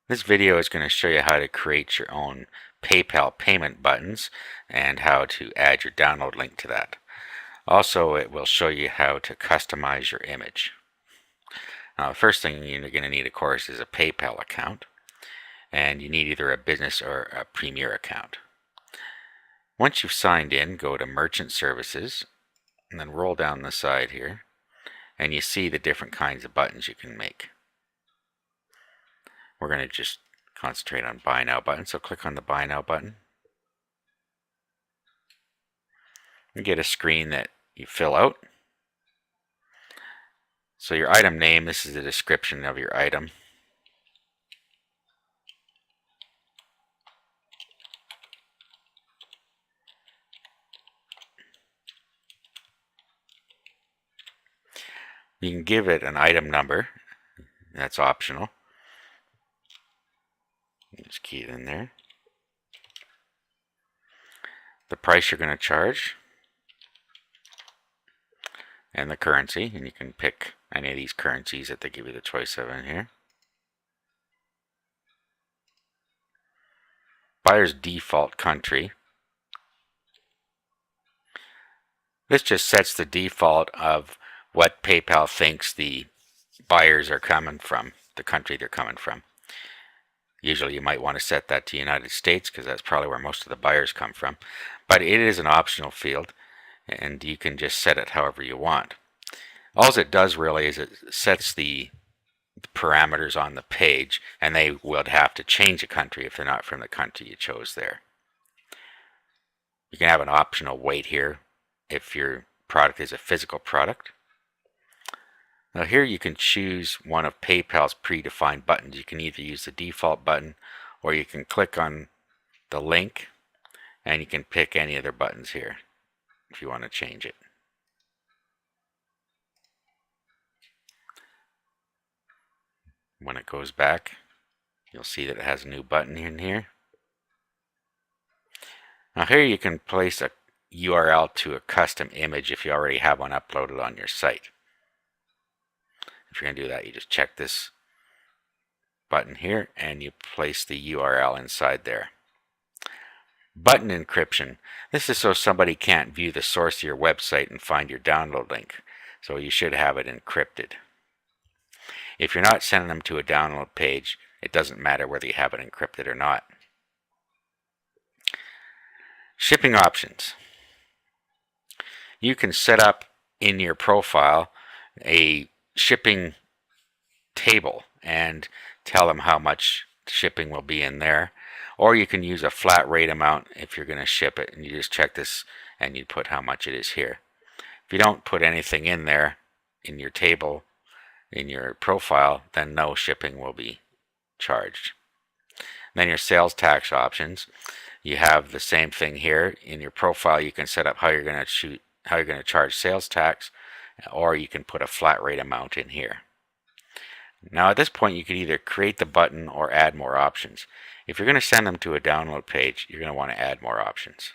This video is going to show you how to create your own PayPal payment buttons and how to add your download link to that. Also, it will show you how to customize your image. Now, the first thing you're going to need, of course, is a PayPal account, and you need either a business or a Premier account. Once you've signed in, go to Merchant Services and then roll down the side here, and you see the different kinds of buttons you can make. We're going to just concentrate on Buy Now button, so click on the Buy Now button. You get a screen that you fill out. So your item name, this is the description of your item. You can give it an item number, that's optional. Just key it in there. The price you're going to charge, and the currency, and you can pick any of these currencies that they give you the choice of in here. Buyer's default country. This just sets the default of what PayPal thinks the buyers are coming from, the country they're coming from. Usually you might want to set that to United States because that's probably where most of the buyers come from. But it is an optional field and you can just set it however you want. All it does really is it sets the parameters on the page, and they would have to change a country if they're not from the country you chose there. You can have an optional weight here if your product is a physical product. Now here you can choose one of PayPal's predefined buttons. You can either use the default button or you can click on the link and you can pick any of their buttons here if you want to change it. When it goes back, you'll see that it has a new button in here. Now here you can place a URL to a custom image if you already have one uploaded on your site. If you're going to do that, you just check this button here and you place the URL inside there. Button encryption. This is so somebody can't view the source of your website and find your download link. So you should have it encrypted. If you're not sending them to a download page, it doesn't matter whether you have it encrypted or not. Shipping options. You can set up in your profile a shipping table and tell them how much shipping will be in there. Or you can use a flat rate amount if you're going to ship it, and you just check this and you put how much it is here. If you don't put anything in there in your table, in your profile, then no shipping will be charged. Then your sales tax options. You have the same thing here. In your profile you can set up how you're going to charge sales tax, or you can put a flat rate amount in here. Now at this point you can either create the button or add more options. If you're going to send them to a download page, you're going to want to add more options.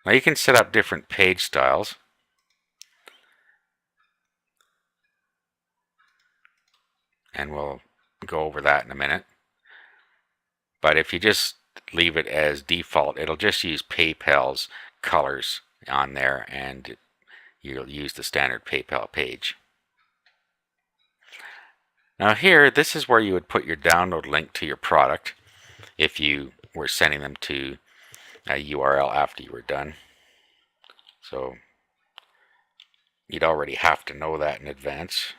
Now you can set up different page styles. And we'll go over that in a minute. But if you just leave it as default, it'll just use PayPal's colors on there and you'll use the standard PayPal page. Now here, this is where you would put your download link to your product if you were sending them to a URL after you were done. So you'd already have to know that in advance.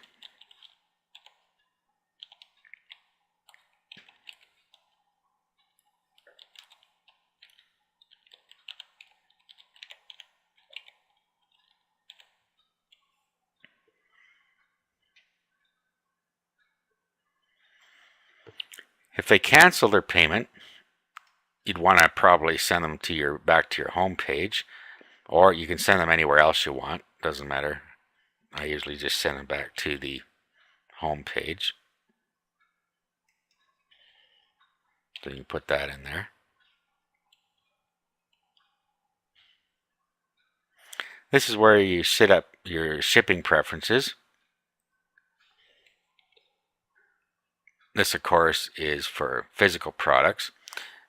If they cancel their payment, you'd want to probably send them to back to your home page, or you can send them anywhere else you want. Doesn't matter. I usually just send them back to the home page. So you can put that in there. This is where you set up your shipping preferences. This, of course, is for physical products.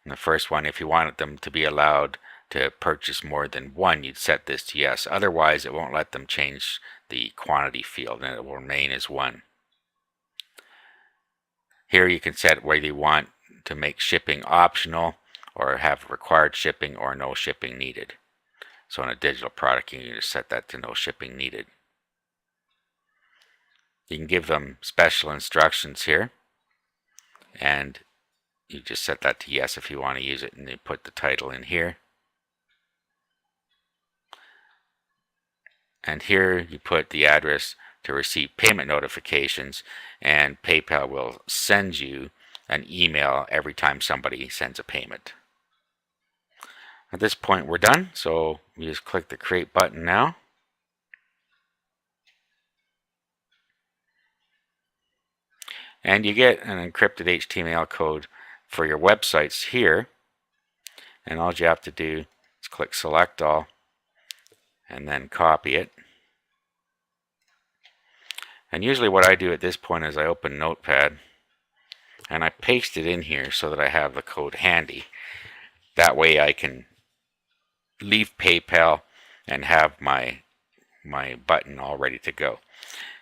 And the first one, if you wanted them to be allowed to purchase more than one, you'd set this to yes. Otherwise, it won't let them change the quantity field, and it will remain as one. Here you can set whether you want to make shipping optional or have required shipping or no shipping needed. So on a digital product, you can just set that to no shipping needed. You can give them special instructions here, and you just set that to yes if you want to use it, and you put the title in here. And here you put the address to receive payment notifications, and PayPal will send you an email every time somebody sends a payment. At this point we're done, so we just click the create button now. And you get an encrypted HTML code for your websites here. And all you have to do is click select all and then copy it. And usually what I do at this point is I open Notepad and I paste it in here so that I have the code handy. That way I can leave PayPal and have my button all ready to go.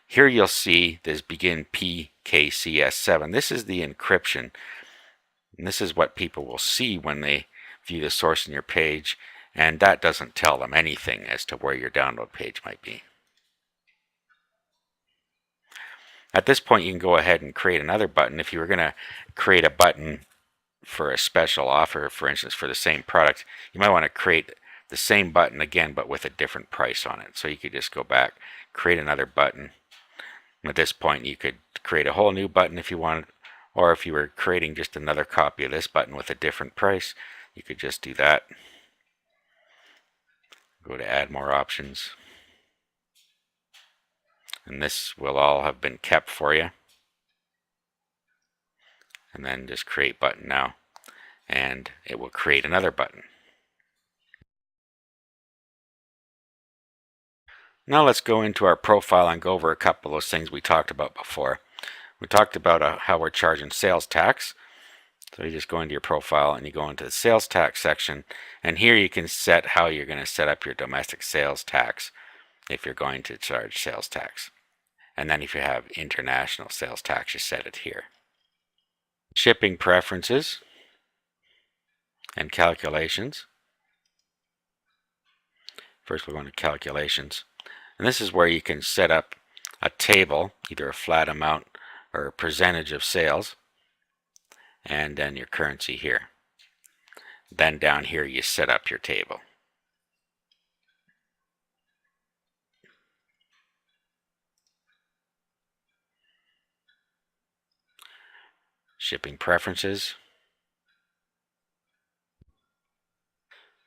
Here you'll see this begin PKCS7. This is the encryption, and this is what people will see when they view the source in your page, and that doesn't tell them anything as to where your download page might be. At this point you can go ahead and create another button. If you were going to create a button for a special offer, for instance, for the same product, you might want to create the same button again but with a different price on it. So you could just go back, create another button. At this point you could create a whole new button if you wanted, or if you were creating just another copy of this button with a different price, you could just do that. Go to add more options, and this will all have been kept for you. And then just create button now, and it will create another button. Now let's go into our profile and go over a couple of those things we talked about before. We talked about how we're charging sales tax. So you just go into your profile and you go into the sales tax section, and here you can set how you're going to set up your domestic sales tax if you're going to charge sales tax. And then if you have international sales tax, you set it here. Shipping preferences and calculations. First we're going to calculations. And this is where you can set up a table, either a flat amount or a percentage of sales, and then your currency here. Then down here you set up your table. Shipping preferences.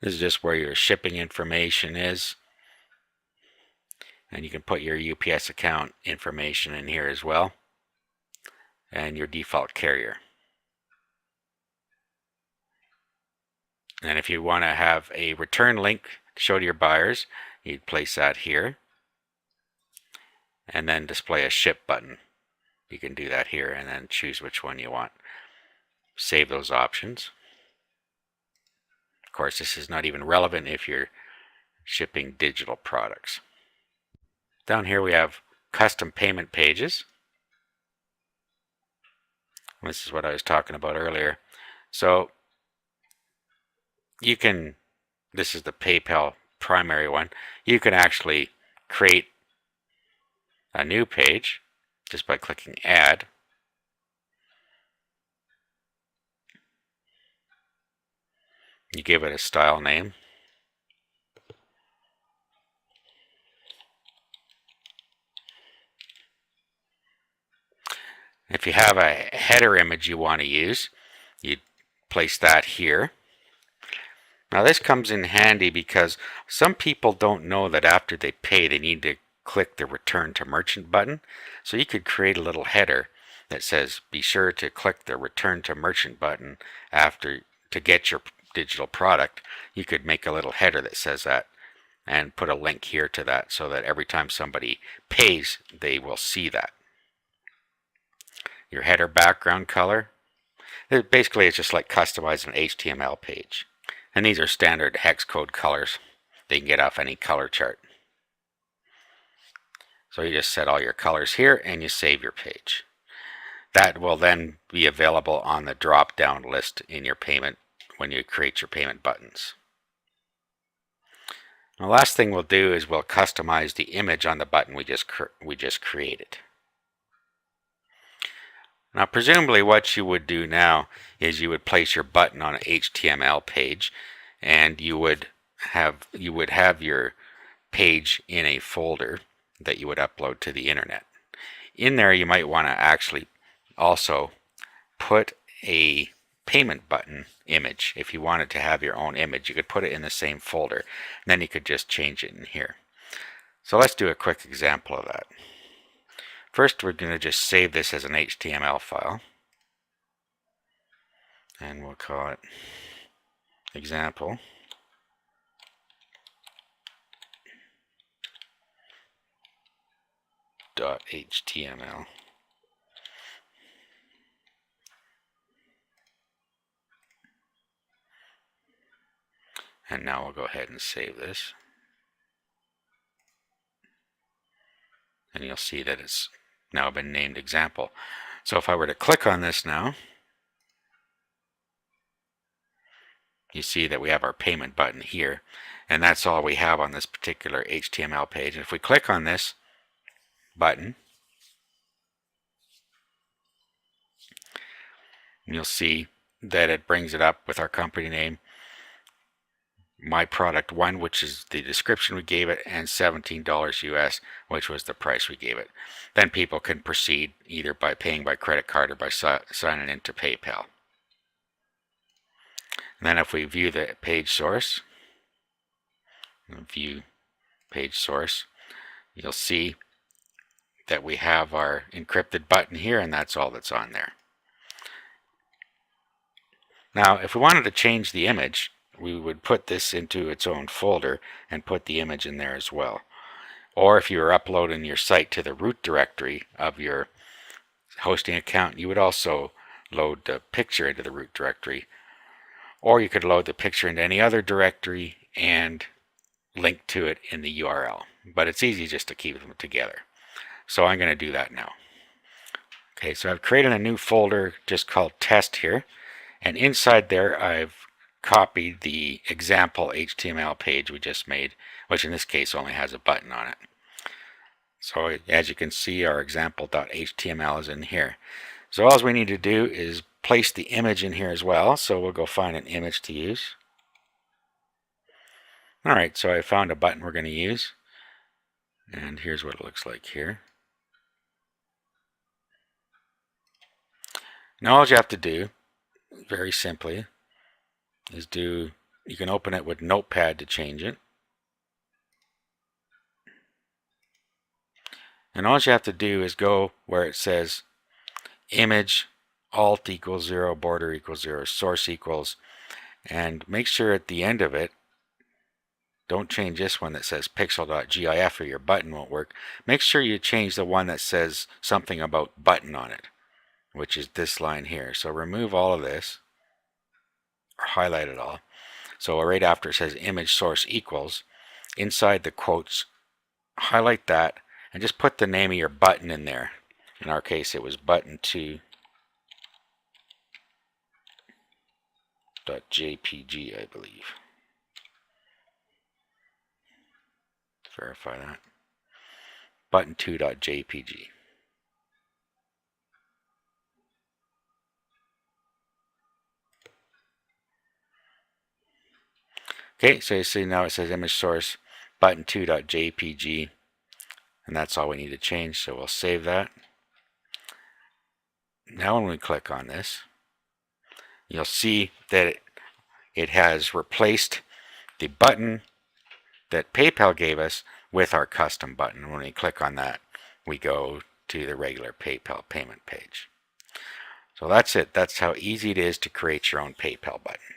This is just where your shipping information is. And you can put your UPS account information in here as well, and your default carrier. And if you want to have a return link to show to your buyers, you'd place that here, and then display a ship button. You can do that here and then choose which one you want. Save those options. Of course, this is not even relevant if you're shipping digital products. Down here we have custom payment pages. This is what I was talking about earlier. So you can, this is the PayPal primary one, you can actually create a new page just by clicking add. You give it a style name. If you have a header image you want to use, you place that here. Now this comes in handy because some people don't know that after they pay they need to click the return to merchant button. So you could create a little header that says be sure to click the return to merchant button after to get your digital product. You could make a little header that says that. and put a link here to that so that every time somebody pays, they will see that. Your header background color. Basically, it's just like customizing an HTML page. And these are standard hex code colors that you can get off any color chart. So you just set all your colors here and you save your page. That will then be available on the drop-down list in your payment when you create your payment buttons. The last thing we'll do is we'll customize the image on the button we just created. Now presumably what you would do now is you would place your button on an HTML page, and you would have your page in a folder that you would upload to the internet. In there you might want to actually also put a payment button image. If you wanted to have your own image, you could put it in the same folder, and then you could just change it in here. So let's do a quick example of that. First, we're going to just save this as an HTML file, and we'll call it example.html. And now we'll go ahead and save this. And you'll see that it's now been named example. So if I were to click on this now, you see that we have our payment button here, and that's all we have on this particular HTML page. And if we click on this button, you'll see that it brings it up with our company name, My Product 1, which is the description we gave it, and $17 US, which was the price we gave it. Then people can proceed either by paying by credit card or by signing into PayPal. And then if we view the page source, you'll see that we have our encrypted button here, and that's all that's on there. Now, if we wanted to change the image, we would put this into its own folder and put the image in there as well. Or if you were uploading your site to the root directory of your hosting account, you would also load the picture into the root directory. Or you could load the picture into any other directory and link to it in the URL. But it's easy just to keep them together. So I'm going to do that now. Okay, so I've created a new folder just called test here. And inside there I've copied the example HTML page we just made, which in this case only has a button on it. So as you can see, our example.html is in here. So all we need to do is place the image in here as well. So we'll go find an image to use. Alright, so I found a button we're going to use. And here's what it looks like here. Now all you have to do, very simply, is you can open it with Notepad to change it. And all you have to do is go where it says image alt equals 0, border equals 0, source equals, and make sure at the end of it, don't change this one that says pixel.gif or your button won't work. Make sure you change the one that says something about button on it, which is this line here. So remove all of this, or highlight it all. So right after it says image source equals, inside the quotes, highlight that and just put the name of your button in there. In our case, it was button2.jpg, I believe. Verify that. Button2.jpg. Okay, so you see now it says image source button2.jpg, and that's all we need to change, so we'll save that. Now when we click on this, you'll see that it has replaced the button that PayPal gave us with our custom button. When we click on that, we go to the regular PayPal payment page. So that's it. That's how easy it is to create your own PayPal button.